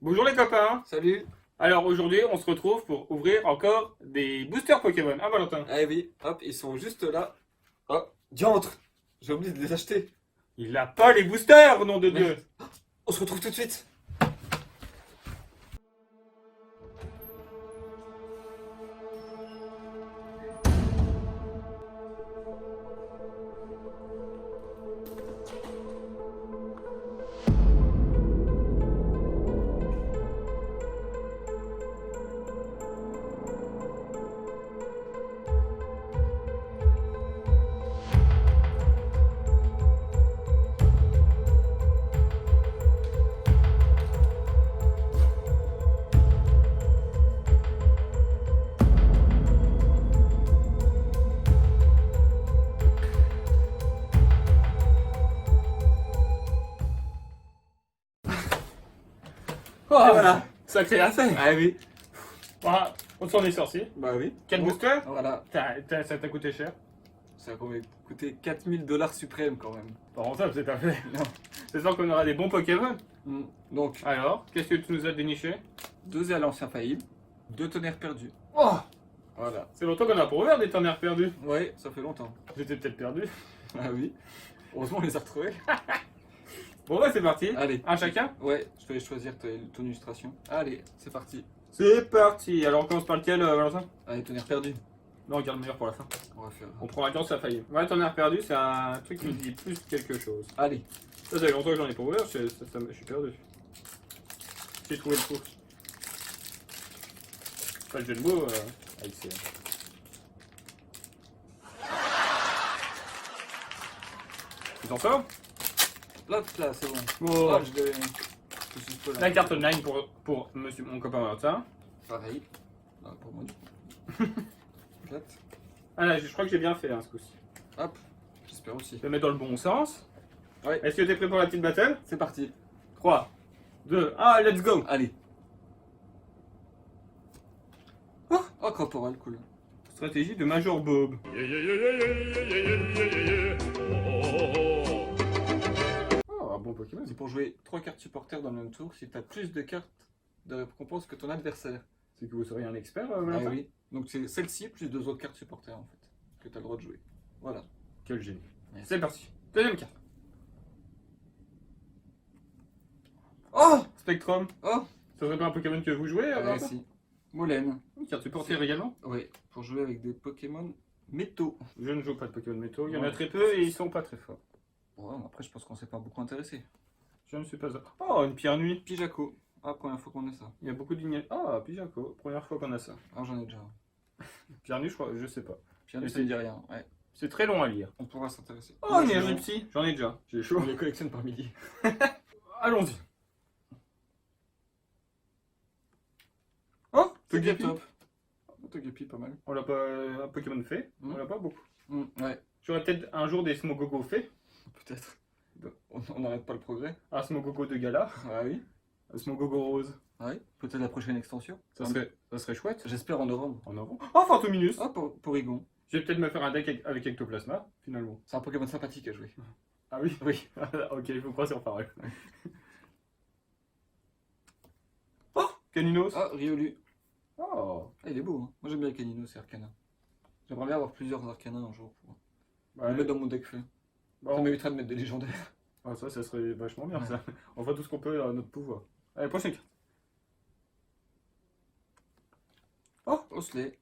Bonjour les copains. Salut. Alors aujourd'hui on se retrouve pour ouvrir encore des boosters Pokémon. Ah Valentin. Ah oui, hop, ils sont juste là. Oh, diantre. J'ai oublié de les acheter. Il a pas les boosters, nom de Dieu. Merde. On se retrouve tout de suite. Oh, Et voilà. Sacré affaire. Ah oui. Voilà, on s'en est sorti. Bah oui. 4 Bon, boosters. Voilà. Ça t'a coûté cher. Ça a coûté 4000 $ suprêmes quand même. Pas rentable cette affaire. Non. C'est sûr qu'on aura des bons Pokémon. Donc, Alors, qu'est-ce que tu nous as déniché? 2 Alliances infaillibles, 2 tonnerres perdus. Oh, Voilà. c'est longtemps qu'on a pour ouvrir des tonnerres perdus. Ouais, ça fait longtemps. J'étais peut-être perdu. Ah oui. Heureusement, on les a retrouvés. Bon bah c'est parti. Allez. Un chacun. Ouais, je vais choisir ton illustration. Allez, c'est parti. C'est parti. Alors on commence par lequel Valentin? Allez, tonnerre perdu. Non, on garde le meilleur pour la fin. On va faire. On prend la chance, ça a failli. Ouais, tonnerre perdu, c'est un truc qui me dit plus quelque chose. Allez. Ça fait longtemps que j'en ai pour ouvrir, je suis perdu. J'ai trouvé le coup. Pas le jeu de mots, c'est... Tu t'en sors? Là, c'est bon. Oh. Ah, je suis pas là. La carte online pour monsieur, mon copain Valentin. Pareil. Ah, pour moi, du coup. 4. Ah là, je crois que j'ai bien fait ce coup-ci. Hop. J'espère aussi. Je vais mettre dans le bon sens. Ouais. Est-ce que t'es prêt pour la petite battle? C'est parti. 3, 2, 1, let's go! Allez. Oh, Craporal, cool. Stratégie de Major Bob. Oh, un bon Pokémon. C'est pour jouer 3 cartes supporters dans le même tour si tu as plus de cartes de récompense que ton adversaire. C'est que vous seriez un expert, Ah Valentin? oui. Donc c'est celle-ci plus 2 autres cartes supporters en fait. Que tu as le droit de jouer. Voilà. Quel génie. Merci. C'est parti. Deuxième carte. Oh. Spectrum. Oh. Ça serait pas un Pokémon que vous jouez, Ah, Valentin? si. Molène. Une carte supporter également? Oui. Pour jouer avec des Pokémon métaux. Je ne joue pas de Pokémon métaux. Il y en a Ouais. très peu et ils sont pas très forts. Bon, après, je pense qu'on s'est pas beaucoup intéressé. Je ne suis pas... Oh, une pierre nuit. Pijaco. Ah, première fois qu'on a ça. Il y a beaucoup d'ignations. Ah, Pijaco. Première fois qu'on a ça. Ah, j'en ai déjà. Pierre nuit, je crois, je sais pas. Pierre, Mais ça me dit rien. Ouais. C'est très long à lire. On pourra s'intéresser. Oh, Moi, énergie je- psy. J'en ai déjà. J'ai chaud. On les collectionne par milliers. Allons-y. Oh, Togepi. top. Togepi, pas mal. On l'a pas... Un Pokémon fait. On l'a pas beaucoup. Ouais, J'aurais peut-être un jour des Smogogo fait. peut-être. On n'arrête pas le progrès. Un Smogogo de gala. Ah oui. Un Smogogo rose. Ah oui. Peut-être la prochaine extension. Ça serait chouette. J'espère en novembre. En avant. Oh, Fantominus. Ah, pour Igon. Je vais peut-être me faire un deck avec Ectoplasma, finalement. C'est un Pokémon sympathique à jouer. Ah oui. Oui. Ok, je vous crois sur parole. Oh, Caninos. Ah, Riolu. Oh. Ah, il est beau. Hein. Moi, j'aime bien Caninos et Arcana. J'aimerais bien avoir plusieurs Arcana un jour pour Bah, les mettre dans mon deck fait. bon. Ça m'éviterait de mettre des légendaires. Ah, ça serait vachement bien, Ouais. ça. On fera tout ce qu'on peut à notre pouvoir. Allez, prochaine carte. Oh, Osley.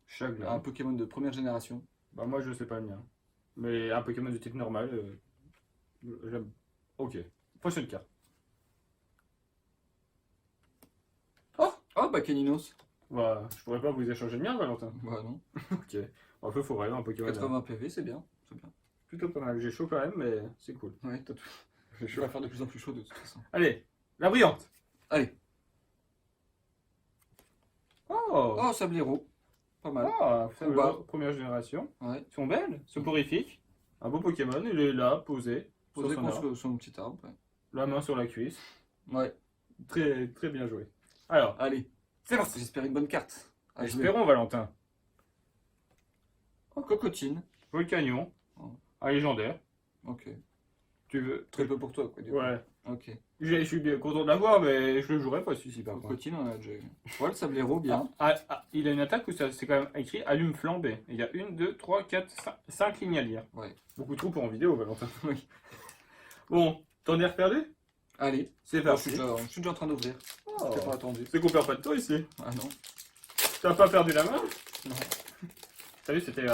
Chagrin. Un Pokémon de première génération. Bah, moi, je sais pas le mien. Mais un Pokémon de type normal, j'aime. Ok. Prochaine carte. Oh, bah Caninos. Voilà. Je pourrais pas vous échanger le mien, Valentin. Bah non. Ok. En fait, faut vraiment un Pokémon. 80 PV, c'est bien. C'est bien. Plutôt pas mal. J'ai chaud quand même, mais c'est cool. Ouais, t'as tout. J'ai Je chaud. vais faire de plus en plus chaud de toute façon. Allez, la brillante. Allez. Oh. Oh, Sablero. Pas mal. Ah, Combat. première génération. Ouais. Ils sont belles, soporifiques. Un beau Pokémon, il est là, posé, Posé sur son arbre. contre son petit arbre. La main sur la cuisse. Ouais. Très, très bien joué. Alors, Allez. c'est parti. J'espère une bonne carte. À jouer. Espérons, Valentin. Oh, Cocotine. Volcanion. Oh. Un légendaire. Ok. Tu veux. Très peu pour toi, quoi. Du coup. Ouais. Ok. Je suis bien content de l'avoir, mais je le jouerai pas celui-ci par contre. Crocodile, on a déjà eu. Ouais, le sablero, bien. Il a une attaque où c'est quand même écrit allume flambé. Il y a 1, 2, 3, 4, 5 lignes à lire. Ouais. Beaucoup trop pour en vidéo, Valentin. Oui. Bon, t'en es reperdu? Allez, C'est je parti. suis déjà en train d'ouvrir. Oh. T'as pas attendu. C'est qu'on perd pas de temps ici. Ah non. T'as pas perdu la main? Non. T'as vu, c'était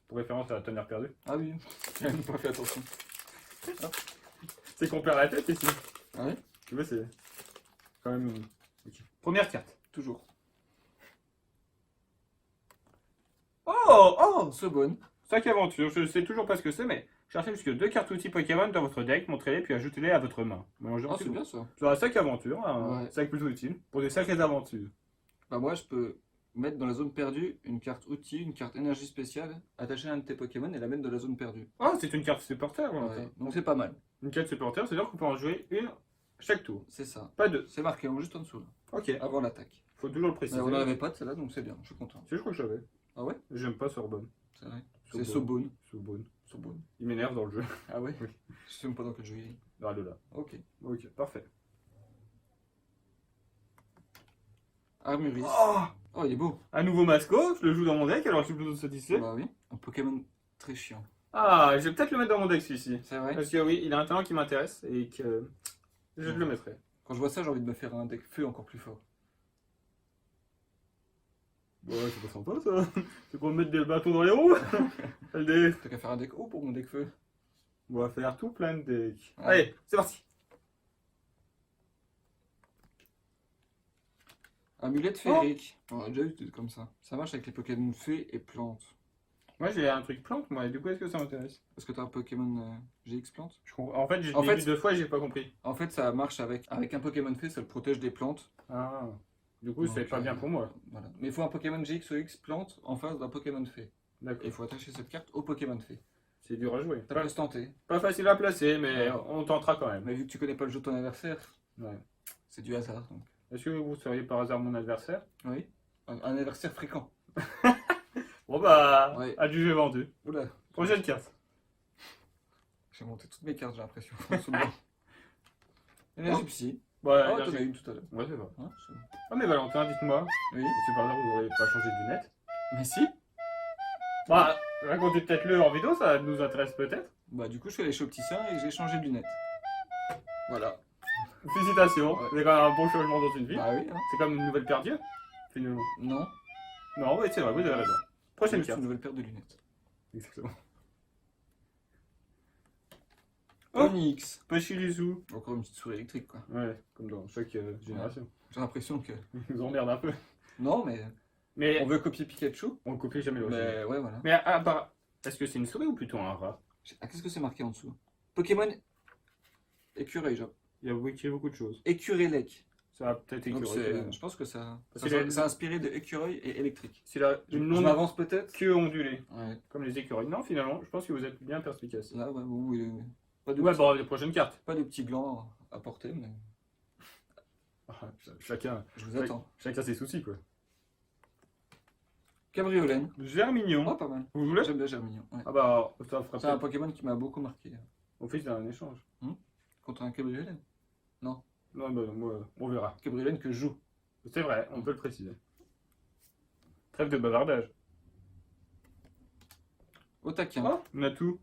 pour référence à tonnerre perdu. Ah oui, j'ai même pas fait attention. C'est qu'on perd la tête ici. Ah oui, Tu vois, c'est quand même. Ok. Première carte. toujours. Oh! Ce bonne. Sac aventure, je sais toujours pas ce que c'est, mais cherchez jusque 2 cartes outils Pokémon dans votre deck, montrez-les puis ajoutez-les à votre main. Mélangez Ah, c'est ensuite. bien ça. C'est un sac aventure, un Ouais. sac plutôt utile pour des sacrées aventures. Bah moi, je peux mettre dans la zone perdue une carte outil, une carte énergie spéciale, attacher à un de tes Pokémon et la mettre dans la zone perdue. Ah, c'est une carte supporter. Ouais. Donc c'est pas mal. Une carte supporter, c'est-à-dire qu'on peut en jouer une chaque tour. C'est ça. Pas deux. C'est marqué juste en dessous, là, Ok, avant l'attaque. faut toujours le préciser. Mais on n'en avait pas de celle-là, donc c'est bien, je suis content. Si, je crois que j'avais. Ah ouais? J'aime pas Sorbonne. C'est vrai. C'est Sobone. Sorbonne. Sobone. Il m'énerve dans le jeu. Ah ouais? Oui. Je sais même pas dans quel jeu il est. Ah, là. Ok. Ok, parfait. Armuris. Oh, Oh, il est beau. un nouveau mascot, je le joue dans mon deck, alors je suis plutôt satisfait. Bah oui. Un Pokémon très chiant. Ah, je vais peut-être le mettre dans mon deck celui-ci. C'est vrai. Parce que oui, il a un talent qui m'intéresse et que je le mettrai. Quand je vois ça, j'ai envie de me faire un deck feu encore plus fort. Ouais, c'est pas sympa ça. C'est pour me mettre des bâtons dans les roues. LD. T'as qu'à faire un deck haut pour mon deck feu. On va faire tout plein de decks. Ouais. Allez, c'est parti. Amulette féerique. On a déjà eu des trucs comme ça. Ça marche avec les Pokémon fées et plantes. Moi j'ai un truc plante, moi, et du coup, est-ce que ça m'intéresse? Est-ce que t'as un Pokémon GX plante? En fait, j'ai En fait- vu 2 fois et j'ai pas compris. En fait, ça marche avec un Pokémon fée, ça le protège des plantes. Ah. Du coup, c'est Donc, pas bien pour moi. Voilà. Mais il faut un Pokémon GX ou X plante en face d'un Pokémon fée. Et D'accord. il faut attacher cette carte au Pokémon fée. C'est dur à jouer. Ça peut se tenter. Pas facile à placer, mais on tentera quand même. Mais vu que tu connais pas le jeu de ton adversaire, Ouais. c'est du hasard. Donc. Est-ce que vous seriez par hasard mon adversaire? Oui. Un adversaire fréquent. Bon bah, Ouais. adjugé vendu. Oula. Prochaine carte. J'ai monté toutes mes cartes, j'ai l'impression. Sous le banc. Énergie psy. Ouais, Oh, énergie- t'en as une tout à l'heure. Ouais, c'est vrai. Hein, Ah mais Valentin, dites-moi, Oui. c'est par hasard vous n'aurez pas changé de lunettes? Mais si. Bah, racontez peut-être-le en vidéo, ça nous intéresse peut-être. Bah du coup, je suis allé chez Opticien et j'ai changé de lunettes. Voilà. Félicitations, Ouais. c'est quand même un bon changement dans une vie. Bah oui. Hein. C'est comme une nouvelle paire d'yeux, finalement. Non. Non, oui, c'est vrai, vous avez raison. Prochaine Juste carte. une nouvelle paire de lunettes. Exactement. Oh. Onyx. Pachilisu. Encore une petite souris électrique quoi. Ouais, comme dans chaque génération. J'ai l'impression que. Ils nous emmerdent un peu. Non, mais Mais on veut copier Pikachu. on ne copie jamais le jeu. Mais ouais, voilà. Mais est-ce que c'est une souris ou plutôt un rat? Ah, qu'est-ce que c'est marqué en dessous? Pokémon écureuil, genre. Il y a écrit beaucoup de choses. Écurélec. Ça a peut-être Donc écureuil. je pense que ça. Parce qu'il a- C'est inspiré de écureuil et électrique. C'est la Je une non m'avance peut-être. queue ondulée, Ouais. comme les écureuils. Non, finalement, je pense que vous êtes bien perspicace. Là, ouais, bon, oui, oui. Pas de, Ouais, petits, bon, les prochaines cartes. pas de petits glands à porter, mais Chacun, je vous attends. chacun ses soucis, quoi. Cabriolène. Germignon. Oh, pas mal. Vous voulez? J'aime bien Germignon. Ouais. Ah bah, ça fera C'est un peut-être Pokémon qui m'a beaucoup marqué. office d'un échange. Contre un Cabriolène. Non, bah, moi, on verra. Cabriolène que je joue. C'est vrai, on peut le préciser. Trêve de bavardage. Au taquin. Ah, on a tout.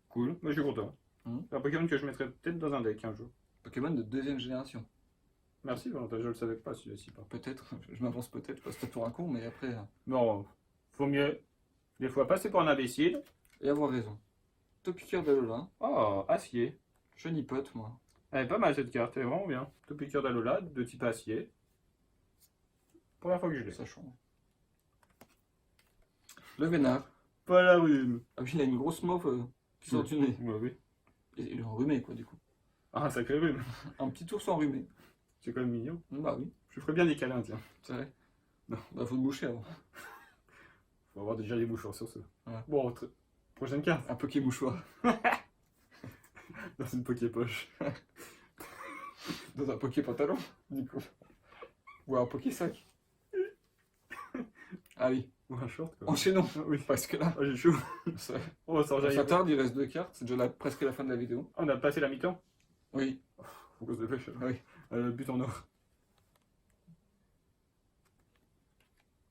Cool, moi je suis content. Mhm. C'est un Pokémon que je mettrai peut-être dans un deck un jour. Pokémon de deuxième génération. Merci Valentin, je le savais pas celui-ci. Pas. Peut-être, je m'avance peut-être, je passe peut-être pour un con, mais après. Non, faut mieux des fois passer pour un imbécile. Et avoir raison. Topiqueur d'Alola. Oh, acier. Chenipote, moi. Elle est pas mal cette carte, elle est vraiment bien. Topiqueur d'Alola, de type acier. Première fois que je l'ai. Ça change. Le Vénard. Pas la rhume. Ah oui, il a une grosse mauve qui sort du nez. Ouais, oui. Et il est enrhumé, quoi, du coup. Ah, un sacré rhume. Un petit ours enrhumé. C'est quand même mignon. Bah oui, Je ferais bien des câlins, tiens. c'est vrai. Non. Bah faut te boucher avant. Faut avoir déjà des mouchoirs sur ça. Ouais. Bon, prochaine carte. Un poké mouchoir. Dans une poké-poche. Dans un poké pantalon, du coup. Ou un poké sac. Ah oui, Ou un short, quoi. enchaînons. Ah, oui. Parce que là, Ah, j'ai chaud. ça, Oh, ça ça tarde, il reste 2 cartes. C'est déjà presque la fin de la vidéo. On a passé la mi-temps. Oui. cause de pêche. Oui. But en or.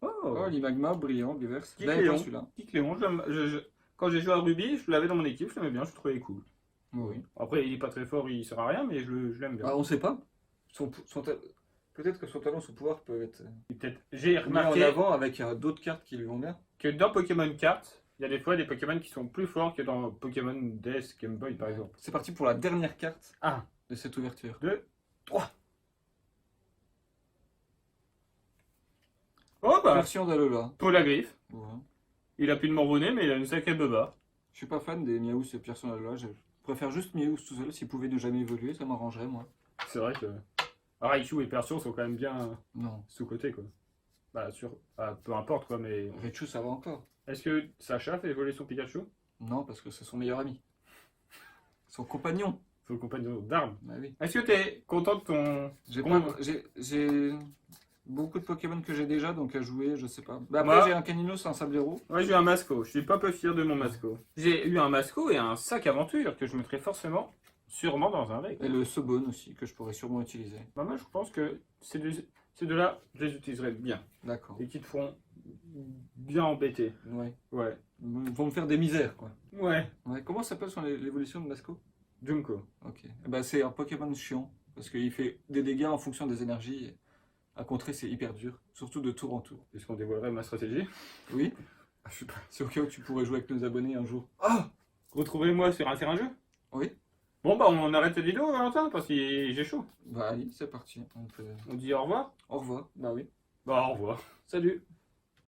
Oh, l'Imagma, brillant, reverse. Qui Je l'avais pas Cléon. celui-là. Petit Cléon, quand j'ai joué à Ruby, je l'avais dans mon équipe, je l'aimais bien, je le trouvais cool. Oui. Après, il est pas très fort, il sert à rien, mais je l'aime bien. Ah, on sait pas. Peut-être que son talent, son pouvoir peuvent être Et peut-être, j'ai mis en remarqué avant avec d'autres cartes qui lui vont bien. que dans Pokémon Cartes, il y a des fois des Pokémon qui sont plus forts que dans Pokémon DS Game Boy par exemple. C'est parti pour la dernière carte 1, de cette ouverture. 2, 3. Oh bah, Version d'Alola. Paul la griffe. Ouais. Il a plus de morvonner, mais il a une sacrée beba. Je suis pas fan des Miaous et version d'Alola. Je préfère juste Miaous tout seul. S'il pouvait ne jamais évoluer, ça m'arrangerait, moi. C'est vrai que Raichu et Persion sont quand même bien Non. sous-cotés quoi. Bah, peu importe quoi, mais. Raichu, ça va encore. Est-ce que Sacha fait voler son Pikachu? Non, parce que c'est son meilleur ami. Son compagnon. Son compagnon d'armes. Bah oui. Est-ce que t'es content de ton. J'ai beaucoup de Pokémon que j'ai déjà, donc à jouer, je sais pas. Bah après, Moi- j'ai un Caninos, un Sablero. Ouais, j'ai eu un Masco. Je suis pas peu fier de mon Masco. J'ai eu un Masco et un sac aventure que je mettrai sûrement dans un deck. Et le Sobone aussi, que je pourrais sûrement utiliser. Bah, moi, je pense que ces deux-là, je les utiliserai bien. D'accord. Et qui te feront bien embêter. Ouais. Ouais. Ils vont me faire des misères, quoi. Ouais. Ouais. Comment s'appelle l'évolution de Masco? Junko. Ok. Bah, c'est un Pokémon chiant, parce qu'il fait des dégâts en fonction des énergies. Et à contrer, c'est hyper dur, surtout de tour en tour. Est-ce qu'on dévoilerait ma stratégie? Oui. Je sais pas. C'est au cas où tu pourrais jouer avec nos abonnés un jour. Ah! Retrouvez-moi sur un terrain de jeu. Oui. Bon, bah, on arrête la vidéo, Valentin, parce que j'ai chaud. Bah allez, c'est parti. On dit au revoir. Au revoir. Bah oui. Bah, au revoir. Salut.